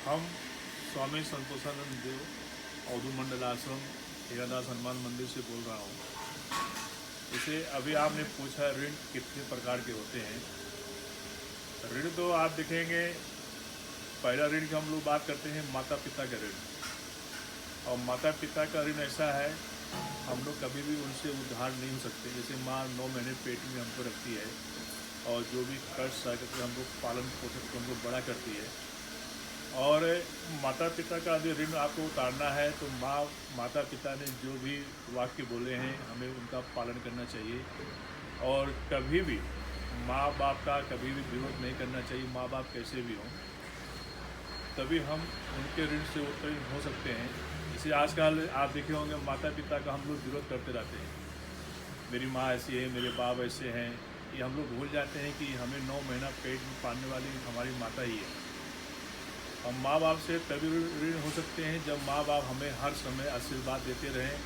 हम स्वामी संतोषानंद देव अवधू मंडल आश्रम हीरादास हनुमान मंदिर से बोल रहा हूँ। इसे अभी आपने पूछा ऋण कितने प्रकार के होते हैं। ऋण तो आप देखेंगे, पहला ऋण की हम लोग बात करते हैं माता पिता का ऋण। और माता पिता का ऋण ऐसा है, हम लोग कभी भी उनसे उधार नहीं हो सकते। जैसे माँ 9 महीने पेट में हमको रखती है और जो भी कष्ट सह करके हम लोग पालन पोषण को हमको बड़ा करती है। और माता पिता का यदि ऋण आपको उतारना है तो माता पिता ने जो भी वाक्य बोले हैं हमें उनका पालन करना चाहिए। और कभी भी माँ बाप का कभी भी विरोध नहीं करना चाहिए। माँ बाप कैसे भी हों, तभी हम उनके ऋण से उत्तीर्ण हो सकते हैं। इसे आजकल आप देखे होंगे, माता पिता का हम लोग विरोध करते रहते हैं। मेरी माँ ऐसी है, मेरे बाप ऐसे हैं। ये हम लोग भूल जाते हैं कि हमें 9 महीना पेट में पालने वाली हमारी माता ही है। हम माँ बाप से तभी ऋण हो सकते हैं जब माँ बाप हमें हर समय आशीर्वाद देते रहें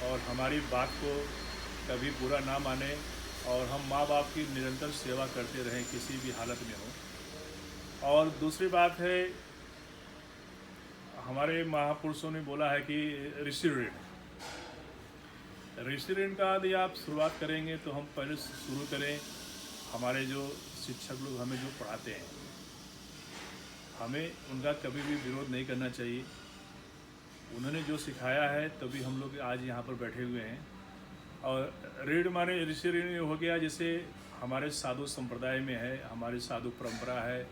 और हमारी बात को कभी बुरा ना माने, और हम माँ बाप की निरंतर सेवा करते रहें किसी भी हालत में हो। और दूसरी बात है, हमारे महापुरुषों ने बोला है कि ऋषि ऋण। ऋषि ऋण का यदि आप शुरुआत करेंगे तो हम पहले शुरू करें, हमारे जो शिक्षक लोग हमें जो पढ़ाते हैं, हमें उनका कभी भी विरोध नहीं करना चाहिए। उन्होंने जो सिखाया है तभी हम लोग आज यहाँ पर बैठे हुए हैं। और ऋण माने ऋषि ऋण हो गया, जैसे हमारे साधु संप्रदाय में है, हमारी साधु परंपरा है।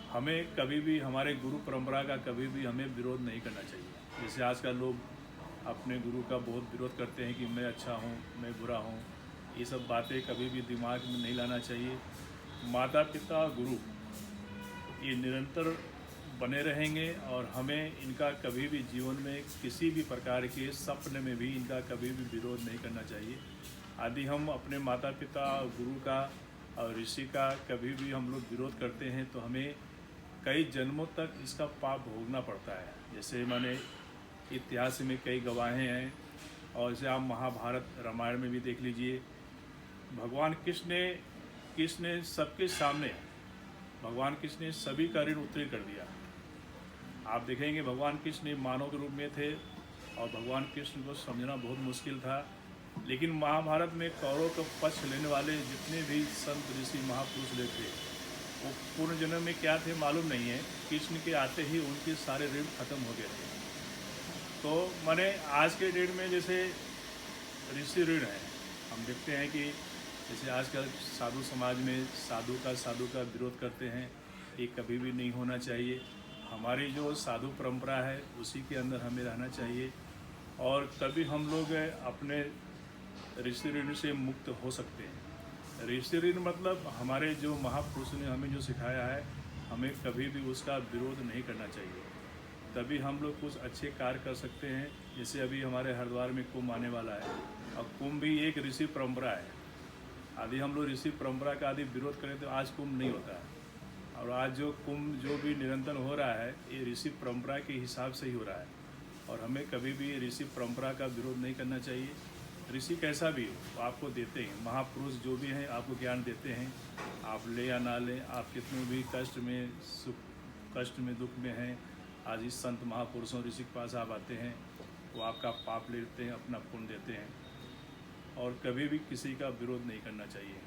हमें कभी भी हमारे गुरु परंपरा का कभी भी हमें विरोध नहीं करना चाहिए। जैसे आजकल लोग अपने गुरु का बहुत विरोध करते हैं कि मैं अच्छा हूँ, मैं बुरा हूँ। ये सब बातें कभी भी दिमाग में नहीं लाना चाहिए। माता पिता गुरु ये निरंतर बने रहेंगे और हमें इनका कभी भी जीवन में किसी भी प्रकार के सपने में भी इनका कभी भी विरोध नहीं करना चाहिए। यदि हम अपने माता पिता गुरु का और ऋषि का कभी भी हम लोग विरोध करते हैं तो हमें कई जन्मों तक इसका पाप भोगना पड़ता है। जैसे माने इतिहास में कई गवाहें हैं, और जैसे आप महाभारत रामायण में भी देख लीजिए, भगवान कृष्ण ने सबके सामने भगवान कृष्ण ने सभी का ऋण उत्तीर्ण कर दिया। आप देखेंगे भगवान कृष्ण मानव के रूप में थे और भगवान कृष्ण को समझना बहुत मुश्किल था। लेकिन महाभारत में कौरव का पक्ष लेने वाले जितने भी संत ऋषि महापुरुष लोग थे, वो पूर्ण जन्म में क्या थे मालूम नहीं है। कृष्ण के आते ही उनके सारे ऋण खत्म हो गए थे। तो माने आज के डेट में जैसे ऋषि ऋण है, हम देखते हैं कि जैसे आजकल साधु समाज में साधु का विरोध करते हैं। ये कभी भी नहीं होना चाहिए। हमारी जो साधु परंपरा है उसी के अंदर हमें रहना चाहिए, और तभी हम लोग अपने ऋषि ऋण से मुक्त हो सकते हैं। ऋषि ऋण मतलब हमारे जो महापुरुष ने हमें जो सिखाया है, हमें कभी भी उसका विरोध नहीं करना चाहिए। तभी हम लोग कुछ अच्छे कार्य कर सकते हैं। जैसे अभी हमारे हरिद्वार में कुंभ आने वाला है, और कुंभ भी एक ऋषि परंपरा है। यदि हम लोग ऋषि परंपरा का यदि विरोध करें तो आज कुंभ नहीं होता है। और आज जो कुंभ जो भी निरंतर हो रहा है, ये ऋषि परंपरा के हिसाब से ही हो रहा है। और हमें कभी भी ऋषि परंपरा का विरोध नहीं करना चाहिए। ऋषि कैसा भी हो आपको देते हैं, महापुरुष जो भी हैं आपको ज्ञान देते हैं। आप ले या ना लें, आप कितने भी कष्ट में सुख कष्ट में दुख में हैं, आज इस संत महापुरुषों ऋषि के पास आप आते हैं, वो आपका पाप लेते हैं, अपना पुण्य देते हैं। और कभी भी किसी का विरोध नहीं करना चाहिए।